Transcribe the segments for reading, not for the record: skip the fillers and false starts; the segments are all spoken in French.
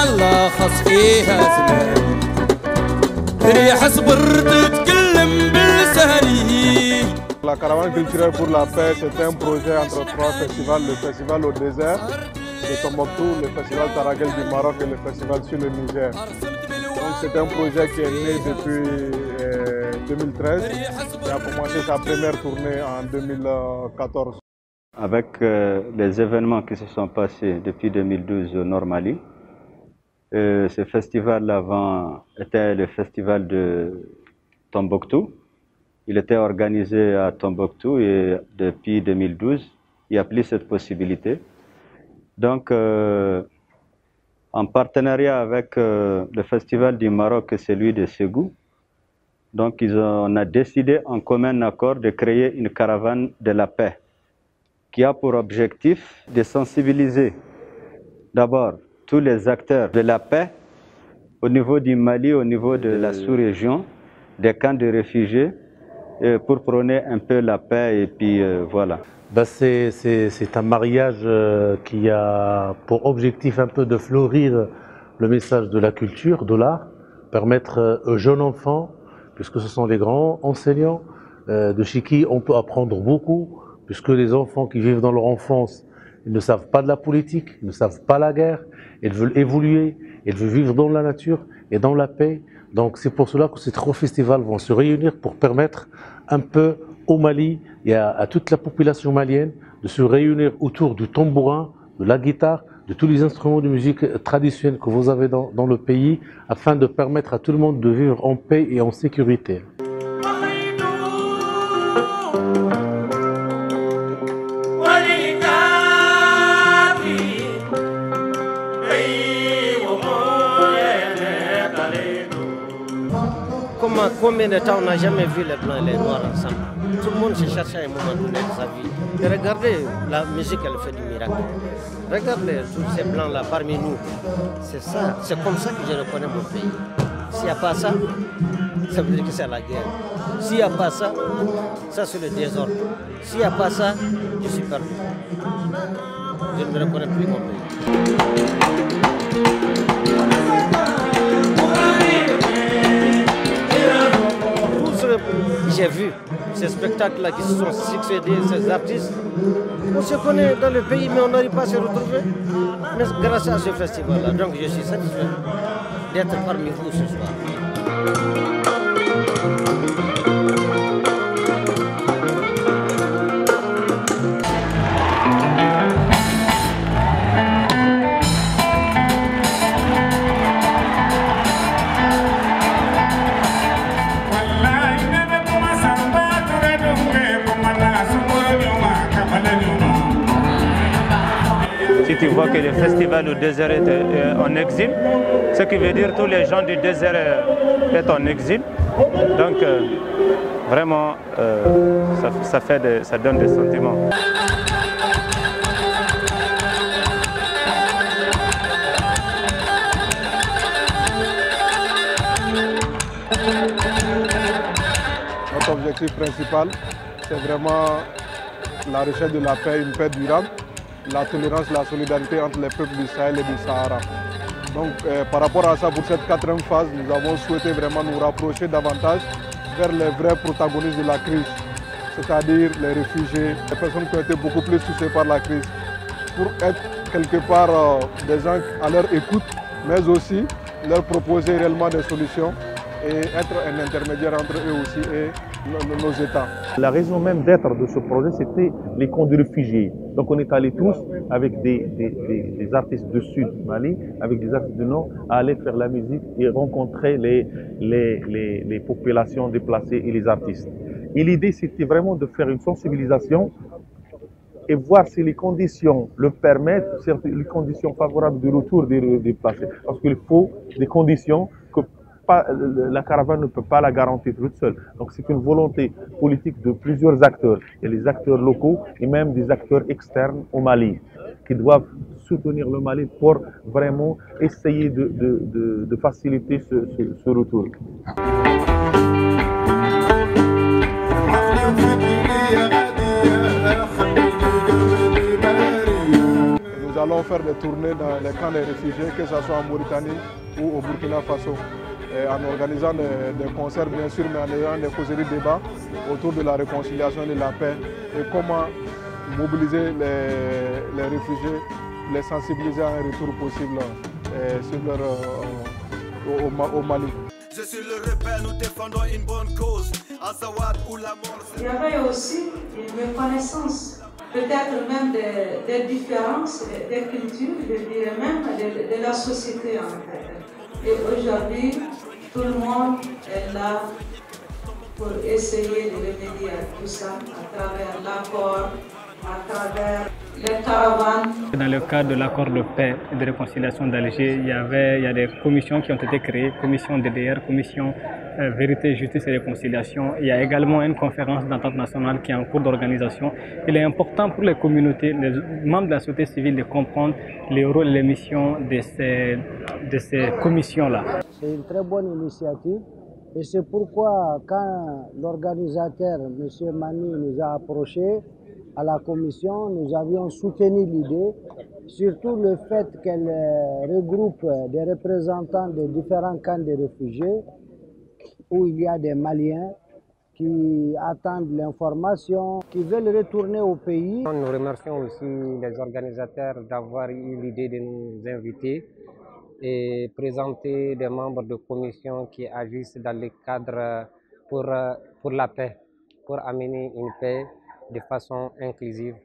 الله خص فيها زمان ريح صبر تتكلم بالسهلي. La caravane culturelle pour la paix, c'est un projet entre trois festivals, le festival au désert de Tombouctou, le festival Taragel du Maroc et le festival sur le Niger. Donc c'est un projet qui est né depuis 2013 et a commencé sa première tournée en 2014. Avec les événements qui se sont passés depuis 2012 au Nord Mali, ce festival avant était le festival de Tombouctou. Il était organisé à Tombouctou et depuis 2012, il n'y a plus cette possibilité. Donc, en partenariat avec le festival du Maroc et celui de Ségou, donc on a décidé en commun accord de créer une caravane de la paix qui a pour objectif de sensibiliser d'abord tous les acteurs de la paix au niveau du Mali, au niveau de la sous-région, des camps de réfugiés, pour prôner un peu la paix et puis voilà. C'est un mariage qui a pour objectif un peu de fleurir le message de la culture, de l'art, permettre aux jeunes enfants, puisque ce sont les grands enseignants, de chez qui on peut apprendre beaucoup, puisque les enfants qui vivent dans leur enfance, ils ne savent pas de la politique, ils ne savent pas la guerre, ils veulent évoluer, ils veulent vivre dans la nature et dans la paix. Donc c'est pour cela que ces trois festivals vont se réunir pour permettre un peu au Mali et à toute la population malienne de se réunir autour du tambourin, de la guitare, de tous les instruments de musique traditionnels que vous avez dans le pays, afin de permettre à tout le monde de vivre en paix et en sécurité. Combien de temps on n'a jamais vu les blancs et les noirs ensemble? Tout le monde se cherche à un moment donné de sa vie. Et regardez, la musique, elle fait du miracle. Regardez tous ces blancs-là parmi nous. C'est ça, c'est comme ça que je reconnais mon pays. S'il n'y a pas ça, ça veut dire que c'est la guerre. S'il n'y a pas ça, ça c'est le désordre. S'il n'y a pas ça, je suis perdu. Je ne me reconnais plus mon pays. J'ai vu ces spectacles-là qui se sont succédés, ces artistes. On se connaît dans le pays, mais on n'arrive pas à se retrouver. Mais grâce à ce festival-là, donc je suis satisfait d'être parmi vous ce soir. Si tu vois que le festival au désert est en exil, ce qui veut dire que tous les gens du désert sont en exil. Donc vraiment, ça donne des sentiments. Notre objectif principal, c'est vraiment la recherche de la paix, une paix durable, la tolérance, la solidarité entre les peuples du Sahel et du Sahara. Donc par rapport à ça, pour cette quatrième phase, nous avons souhaité vraiment nous rapprocher davantage vers les vrais protagonistes de la crise, c'est-à-dire les réfugiés, les personnes qui ont été beaucoup plus touchées par la crise, pour être quelque part des gens à leur écoute, mais aussi leur proposer réellement des solutions et être un intermédiaire entre eux aussi et nos États. La raison même d'être de ce projet, c'était les camps de réfugiés. Donc on est allés tous avec des artistes du sud du Mali, avec des artistes du nord, à aller faire la musique et rencontrer les populations déplacées et les artistes. Et l'idée, c'était vraiment de faire une sensibilisation et voir si les conditions le permettent, les conditions favorables de retour des déplacés. Parce qu'il faut des conditions que la caravane ne peut pas la garantir toute seule. Donc c'est une volonté politique de plusieurs acteurs, et les acteurs locaux et même des acteurs externes au Mali, qui doivent soutenir le Mali pour vraiment essayer de faciliter ce retour. Nous allons faire des tournées dans les camps des réfugiés, que ce soit en Mauritanie ou au Burkina Faso, en organisant des concerts bien sûr, mais en ayant des causeries débats autour de la réconciliation et de la paix et comment mobiliser les réfugiés, les sensibiliser à un retour possible au Mali. Je suis le rebelle, nous défendons une bonne cause, Azawad ou la mort. Il y avait aussi une reconnaissance, peut-être même des différences, des cultures, je dirais même de la société en fait. Et aujourd'hui, tout le monde est là pour essayer de remédier à tout ça à travers l'accord, à travers les caravanes. Dans le cadre de l'accord de paix et de réconciliation d'Alger, il y a des commissions qui ont été créées, commission DDR, commission Vérité, Justice et Réconciliation. Il y a également une conférence d'entente nationale qui est en cours d'organisation. Il est important pour les communautés, les membres de la société civile de comprendre les rôles et les missions de ces commissions-là. C'est une très bonne initiative et c'est pourquoi quand l'organisateur, M. Mani, nous a approchés, à la commission, nous avions soutenu l'idée, surtout le fait qu'elle regroupe des représentants de différents camps de réfugiés où il y a des Maliens qui attendent l'information, qui veulent retourner au pays. Nous remercions aussi les organisateurs d'avoir eu l'idée de nous inviter et présenter des membres de commission qui agissent dans le cadre pour la paix, pour amener une paix de façon inclusive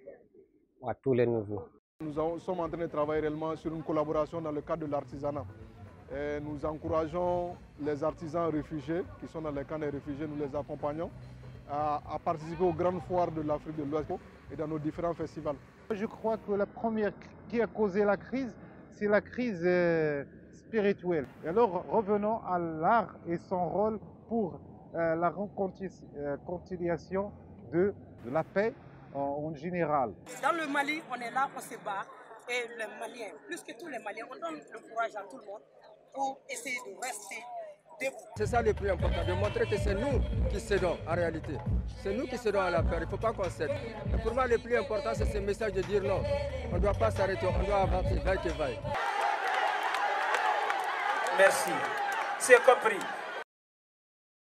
à tous les niveaux. Nous sommes en train de travailler réellement sur une collaboration dans le cadre de l'artisanat. Nous encourageons les artisans réfugiés qui sont dans les camps des réfugiés, nous les accompagnons à participer aux grandes foires de l'Afrique de l'Ouest et dans nos différents festivals. Je crois que la première qui a causé la crise, c'est la crise spirituelle. Et alors revenons à l'art et son rôle pour la réconciliation de la paix en général. Dans le Mali, on est là, on se bat, et les Maliens, plus que tous les Maliens, on donne le courage à tout le monde pour essayer de rester debout. C'est ça le plus important, de montrer que c'est nous qui cédons en réalité. C'est nous qui cédons à la peur, il ne faut pas qu'on cède. Et pour moi, le plus important, c'est ce message de dire non, on ne doit pas s'arrêter, on doit avancer, vaille que vaille. Merci, c'est compris.